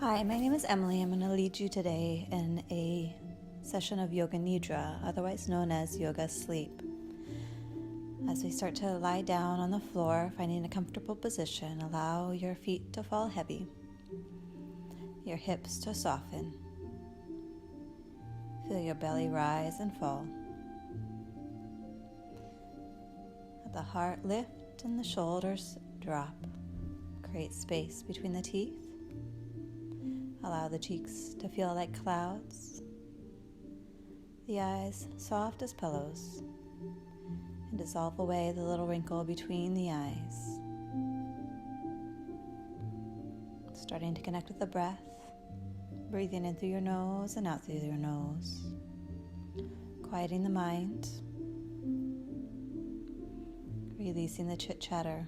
Hi, my name is Emily. I'm going to lead you today in a session of Yoga Nidra, otherwise known as Yoga Sleep. As we start to lie down on the floor, finding a comfortable position, allow your feet to fall heavy, your hips to soften. Feel your belly rise and fall. Let the heart lift and the shoulders drop. Create space between the teeth. Allow the cheeks to feel like clouds, the eyes soft as pillows, and dissolve away the little wrinkle between the eyes. Starting to connect with the breath, breathing in through your nose and out through your nose, quieting the mind, releasing the chit-chatter,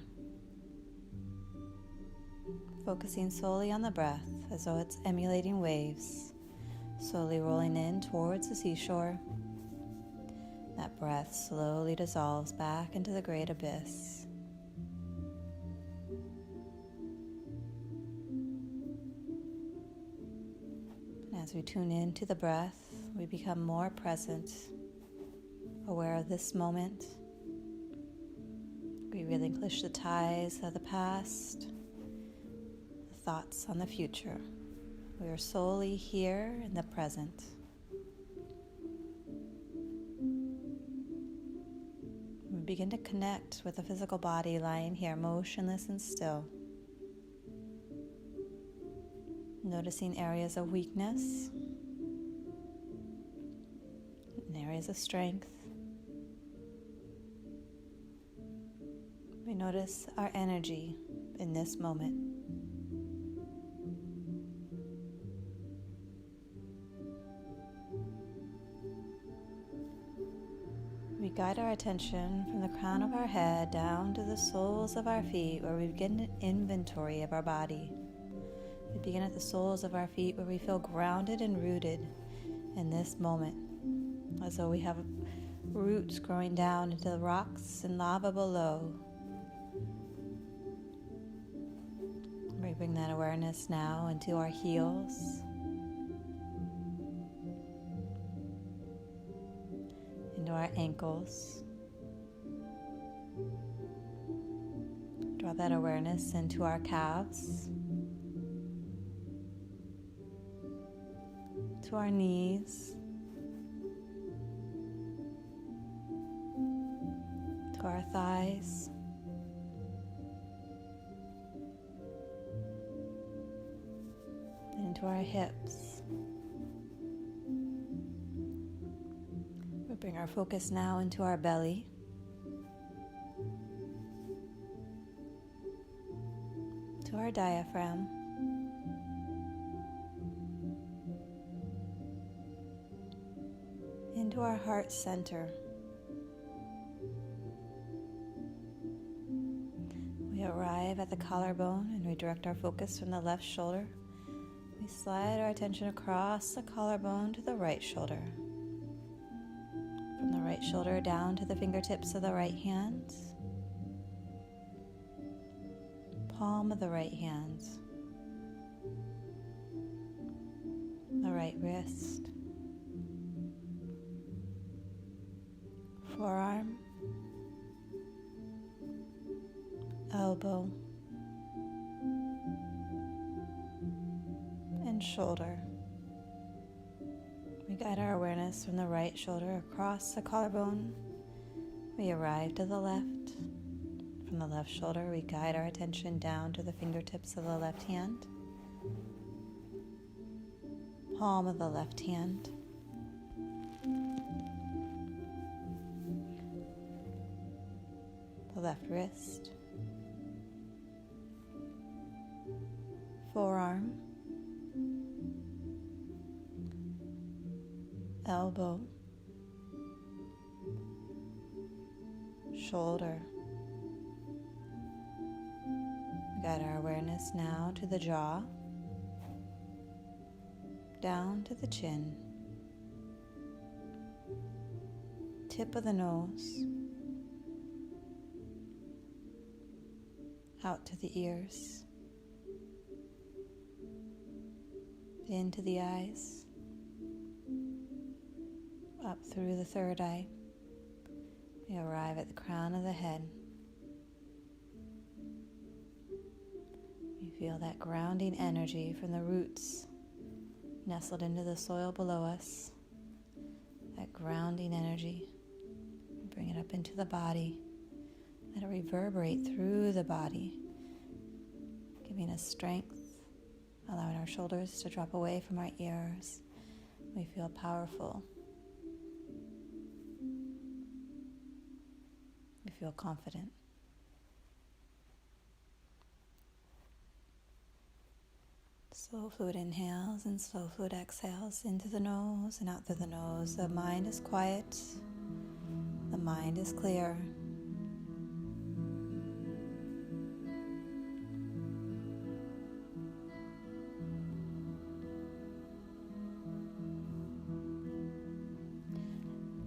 focusing solely on the breath as though it's emulating waves, slowly rolling in towards the seashore. That breath slowly dissolves back into the great abyss. And as we tune into the breath, we become more present, aware of this moment. We relinquish the ties of the past, thoughts on the future. We are solely here in the present. We begin to connect with the physical body lying here motionless and still. Noticing areas of weakness and areas of strength. We notice our energy in this moment. We guide our attention from the crown of our head down to the soles of our feet, where we begin an inventory of our body. We begin at the soles of our feet, where we feel grounded and rooted in this moment, as though we have roots growing down into the rocks and lava below. We bring that awareness now into our heels, into our ankles. Draw that awareness into our calves, to our knees, to our thighs, and into our hips. Bring our focus now into our belly. To our diaphragm. Into our heart center. We arrive at the collarbone and redirect our focus from the left shoulder. We slide our attention across the collarbone to the right shoulder. From the right shoulder down to the fingertips of the right hand, palm of the right hand, the right wrist, forearm, elbow, and shoulder. We guide our awareness from the right shoulder across the collarbone. We arrive to the left. From the left shoulder, we guide our attention down to the fingertips of the left hand, palm of the left hand, the left wrist, forearm, elbow, shoulder. We guide our awareness now to the jaw, down to the chin, tip of the nose, out to the ears, into the eyes, up through the third eye. We arrive at the crown of the head. We feel that grounding energy from the roots nestled into the soil below us. That grounding energy. Bring it up into the body. Let it reverberate through the body, giving us strength, allowing our shoulders to drop away from our ears. We feel powerful. We feel confident. Slow fluid inhales and slow fluid exhales into the nose and out through the nose. The mind is quiet. The mind is clear.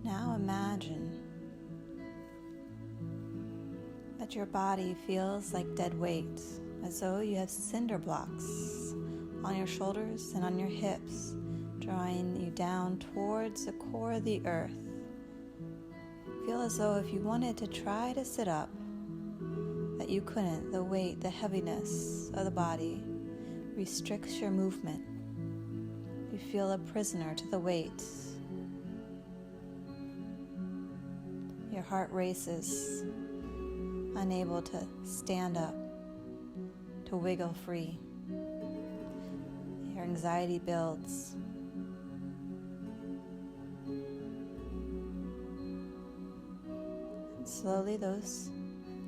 Now imagine that your body feels like dead weight, as though you have cinder blocks on your shoulders and on your hips, drawing you down towards the core of the earth. Feel as though if you wanted to try to sit up, that you couldn't. The weight, the heaviness of the body restricts your movement. You feel a prisoner to the weight. Your heart races, unable to stand up, to wiggle free. Your anxiety builds. And slowly those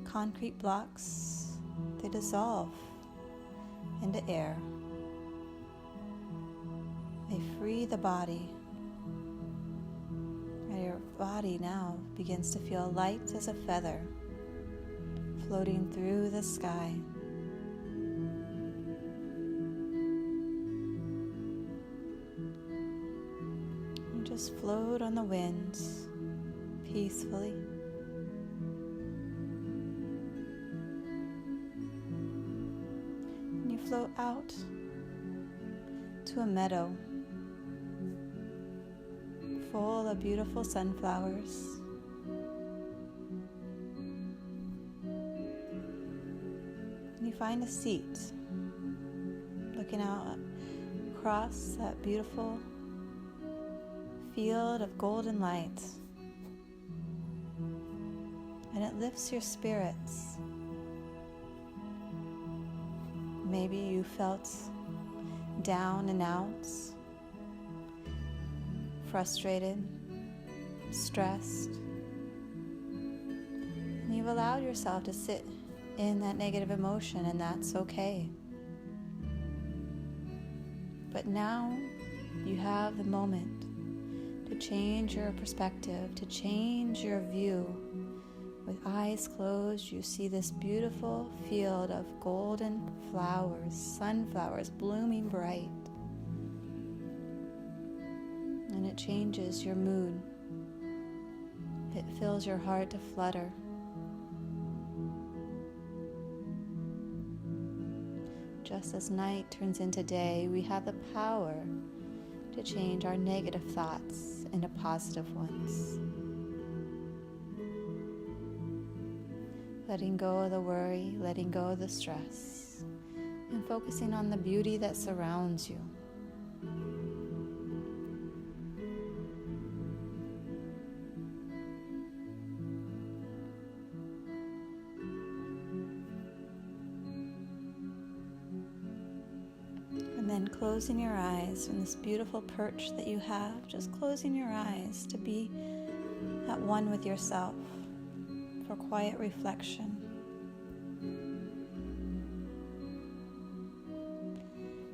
concrete blocks, they dissolve into air. They free the body. And your body now begins to feel light as a feather, floating through the sky. You just float on the wind peacefully. And you float out to a meadow full of beautiful sunflowers. And you find a seat, looking out across that beautiful field of golden light. And it lifts your spirits. Maybe you felt down and out, frustrated, stressed, and you've allowed yourself to sit in that negative emotion, and that's okay. But now you have the moment to change your perspective, to change your view. With eyes closed, you see this beautiful field of golden flowers, sunflowers blooming bright. And it changes your mood. It fills your heart to flutter. Just as night turns into day, we have the power to change our negative thoughts into positive ones. Letting go of the worry, letting go of the stress, and focusing on the beauty that surrounds you. And then closing your eyes from this beautiful perch that you have, just closing your eyes to be at one with yourself for quiet reflection.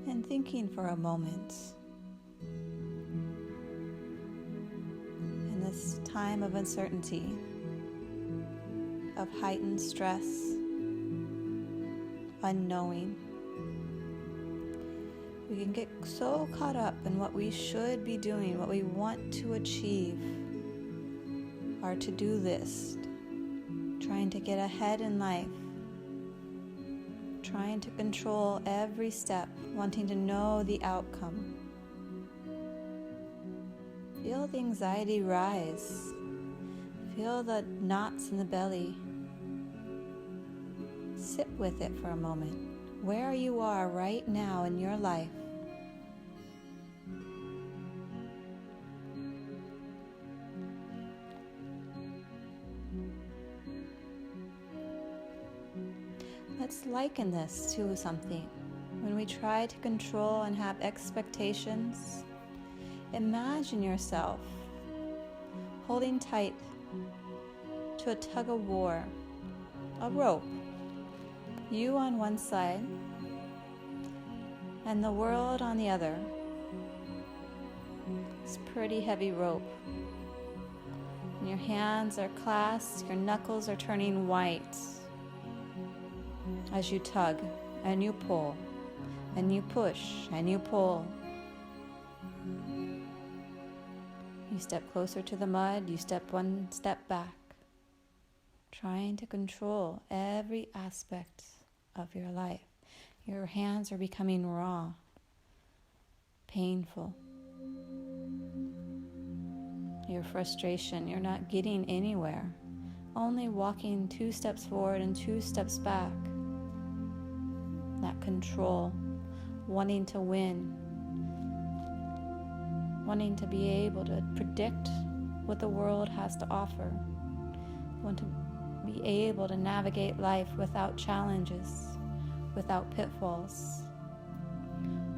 And thinking for a moment in this time of uncertainty, of heightened stress, unknowing. We can get so caught up in what we should be doing, what we want to achieve, our to-do list, trying to get ahead in life, trying to control every step, wanting to know the outcome. Feel the anxiety rise. Feel the knots in the belly. Sit with it for a moment, where you are right now in your life. Let's liken this to something. When we try to control and have expectations, imagine yourself holding tight to a tug of war, a rope, you on one side and the world on the other. It's pretty heavy rope. And your hands are clasped, your knuckles are turning white as you tug and you pull and you push and you pull. You step closer to the mud, you step one step back, trying to control every aspect of your life. Your hands are becoming raw, painful. Your frustration, you're not getting anywhere, only walking 2 steps forward and 2 steps back. That control, wanting to win, wanting to be able to predict what the world has to offer, want to be able to navigate life without challenges, without pitfalls,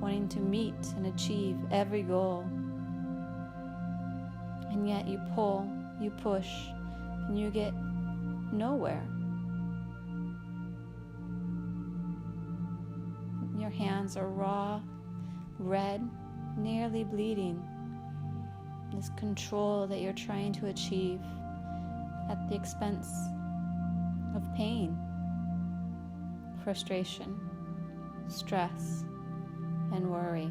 wanting to meet and achieve every goal. And yet you pull, you push, and you get nowhere. Your hands are raw, red, nearly bleeding. This control that you're trying to achieve at the expense of pain, frustration, stress, and worry.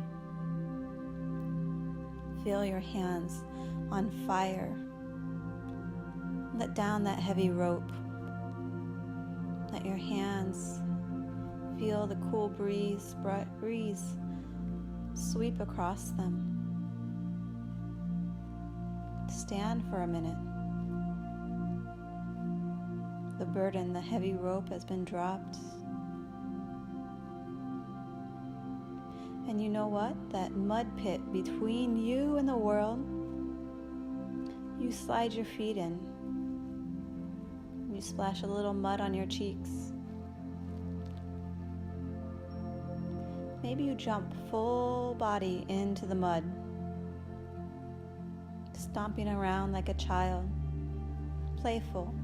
Feel your hands on fire. Let down that heavy rope. Let your hands feel the cool breeze sweep across them. Stand for a minute. The burden, the heavy rope has been dropped. And you know what? That mud pit between you and the world, you slide your feet in. You splash a little mud on your cheeks. Maybe you jump full body into the mud, stomping around like a child, playful.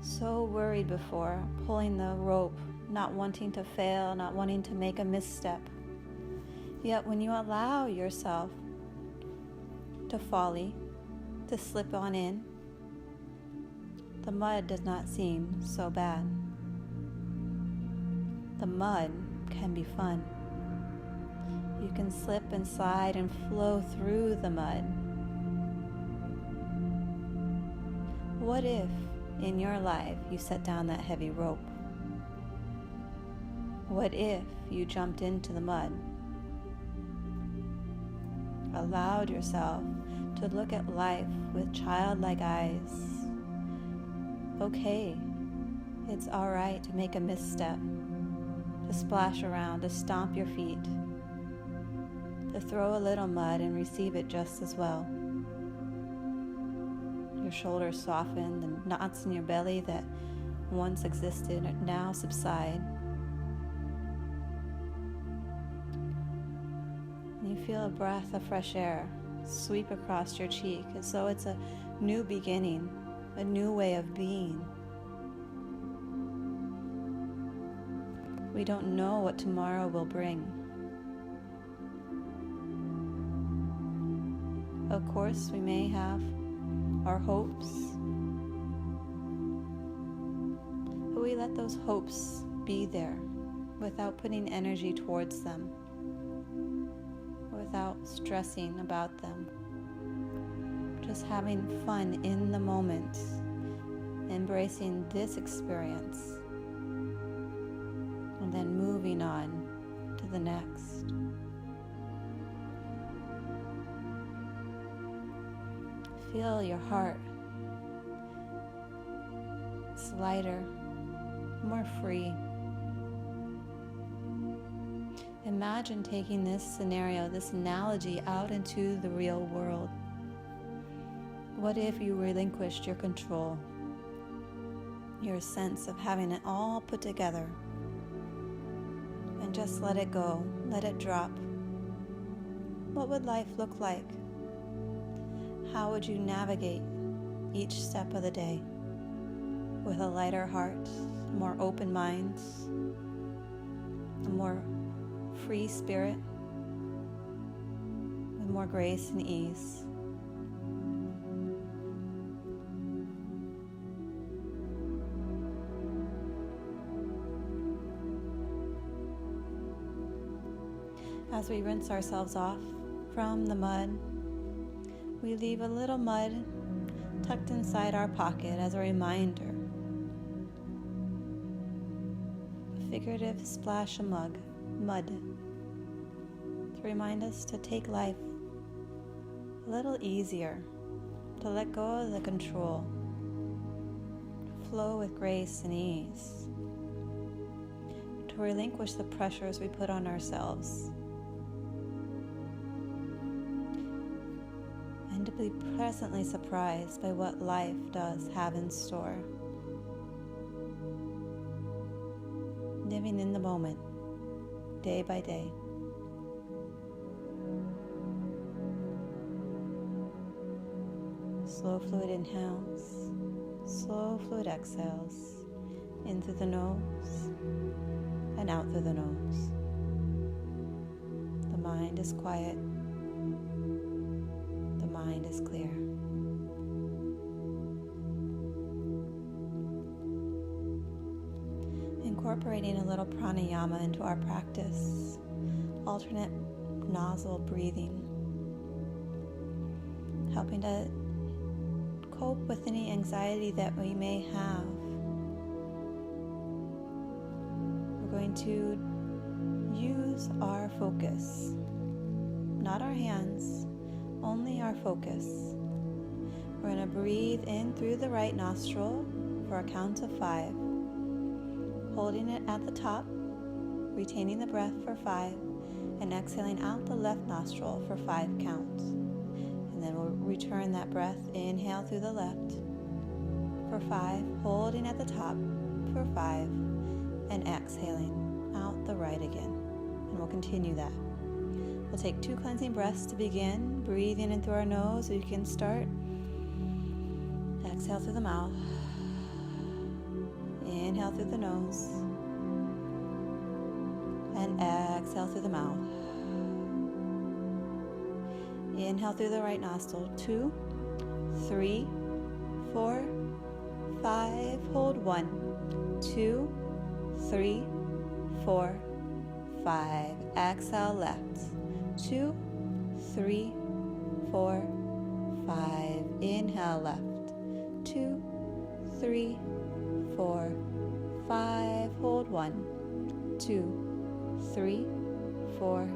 So worried before, pulling the rope, not wanting to fail, not wanting to make a misstep. Yet when you allow yourself to folly, to slip on in, the mud does not seem so bad. The mud can be fun. You can slip and slide and flow through the mud. What if in your life you set down that heavy rope? What if you jumped into the mud? Allowed yourself to look at life with childlike eyes. Okay, it's all right to make a misstep, to splash around, to stomp your feet, to throw a little mud and receive it just as well. Your shoulders soften, the knots in your belly that once existed now subside. And you feel a breath of fresh air sweep across your cheek as though it's a new beginning, a new way of being. We don't know what tomorrow will bring. Of course, we may have our hopes, but we let those hopes be there without putting energy towards them, without stressing about them. Just having fun in the moment, embracing this experience moving on to the next. Feel your heart. It's lighter, more free. Imagine taking this scenario, this analogy, out into the real world. What if you relinquished your control, your sense of having it all put together, and just let it go, let it drop? What would life look like? How would you navigate each step of the day with a lighter heart, more open mind, a more free spirit, with more grace and ease? As we rinse ourselves off from the mud, we leave a little mud tucked inside our pocket as a reminder. A figurative splash of mud to remind us to take life a little easier, to let go of the control, to flow with grace and ease, to relinquish the pressures we put on ourselves, and to be pleasantly surprised by what life does have in store. Living in the moment, day by day. Slow fluid inhales, slow fluid exhales, in through the nose and out through the nose. The mind is quiet. The mind is clear. Incorporating a little pranayama into our practice, alternate nostril breathing, helping to cope with any anxiety that we may have. We're going to use our focus, not our hands, only our focus. We're going to breathe in through the right nostril for a count of 5. Holding it at the top, retaining the breath for 5, and exhaling out the left nostril for 5 counts. And then we'll return that breath, inhale through the left for 5, holding at the top for 5, and exhaling out the right again. And we'll continue that. We'll take 2 cleansing breaths to begin, breathing in through our nose. We can start. Exhale through the mouth. Inhale through the nose and exhale through the mouth. Inhale through the right nostril. 2, 3, 4, 5. Hold 1, 2, 3, 4, 5. Exhale left. 2, 3, 4, 5. Inhale left. 2, 3, 4, 5. Hold 1, 2, 3, 4,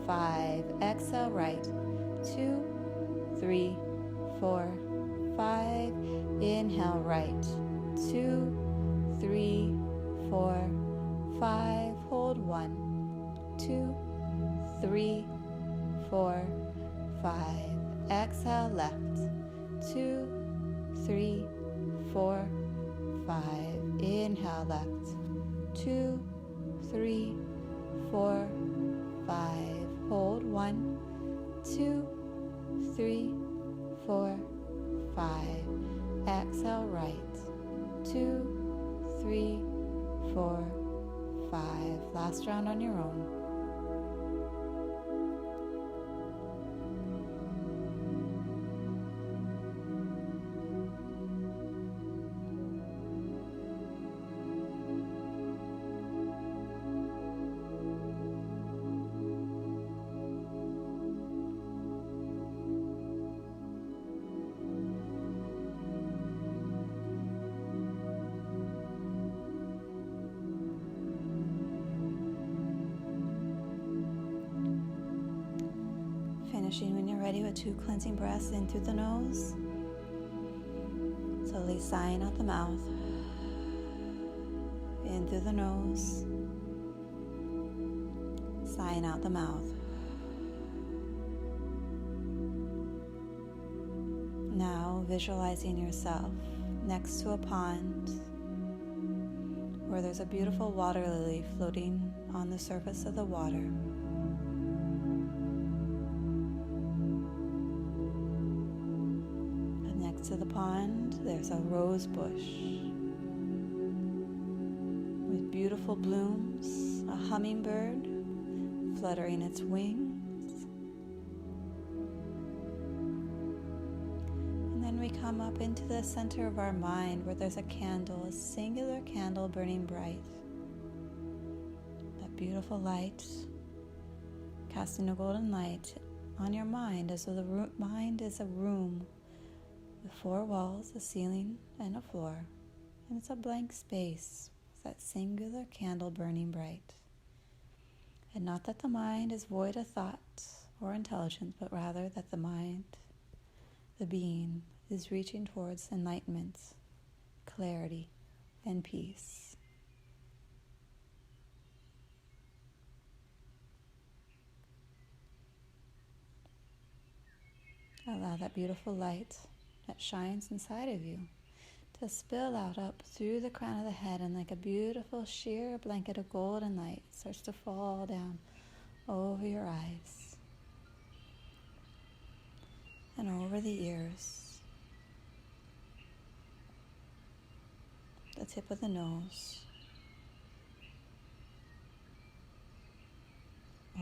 5. Exhale right. 2, 3, 4, 5. Inhale right. 2, 3, 4, 5. Hold 1, 2, 3, 4, 5. Exhale left. 2, 3, 4, 5. Inhale left. 2, 3, 4, 5. Hold 1, 2, 3, 4, 5. Exhale right. 2, 3, 4, 5. Last round on your own. Finishing when you're ready with 2 cleansing breaths in through the nose. Slowly sighing out the mouth. In through the nose. Sighing out the mouth. Now visualizing yourself next to a pond where there's a beautiful water lily floating on the surface of the water. And next to the pond, there's a rose bush with beautiful blooms, a hummingbird fluttering its wings. We come up into the center of our mind where there's a candle, a singular candle burning bright. That beautiful light, casting a golden light on your mind as though the mind is a room with 4 walls, a ceiling, and a floor. And it's a blank space with that singular candle burning bright. And not that the mind is void of thought or intelligence, but rather that the mind, the being, is reaching towards enlightenment, clarity, and peace. Allow that beautiful light that shines inside of you to spill out up through the crown of the head, and like a beautiful sheer blanket of golden light starts to fall down over your eyes and over the ears. The tip of the nose,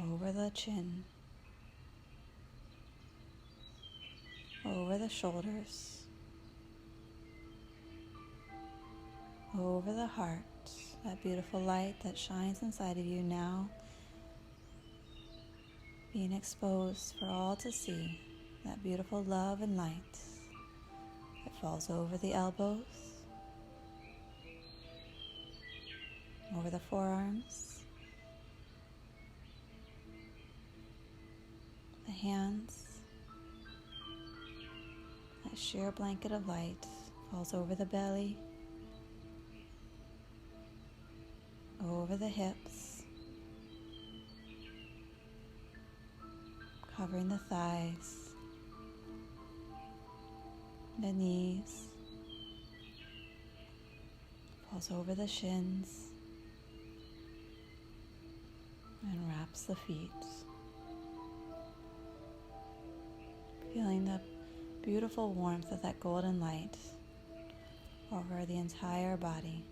over the chin, over the shoulders, over the heart, that beautiful light that shines inside of you now being exposed for all to see, that beautiful love and light that falls over the elbows, over the forearms, the hands. That sheer blanket of light falls over the belly, over the hips, covering the thighs, the knees, falls over the shins, and wraps the feet. Feeling the beautiful warmth of that golden light over the entire body.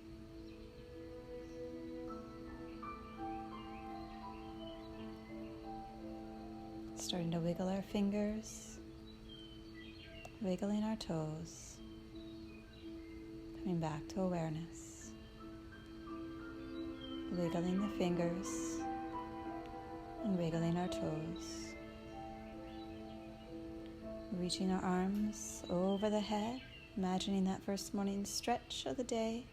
Starting to wiggle our fingers, wiggling our toes, coming back to awareness. Wiggling the fingers and wiggling our toes. Reaching our arms over the head, imagining that first morning stretch of the day,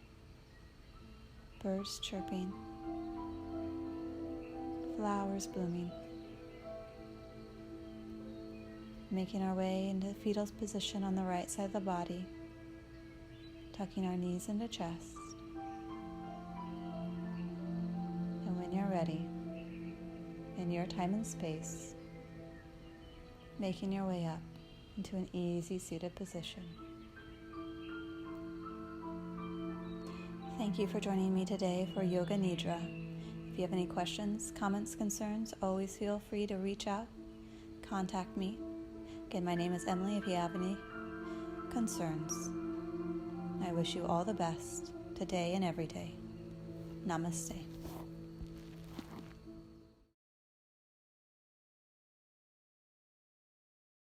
birds chirping, flowers blooming. Making our way into fetal position on the right side of the body, tucking our knees into chest. And when you're ready, in your time and space, making your way up into an easy seated position. Thank you for joining me today for Yoga Nidra. If you have any questions, comments, concerns, always feel free to reach out, contact me. Again, my name is Emily if you have any concerns. I wish you all the best today and every day. Namaste.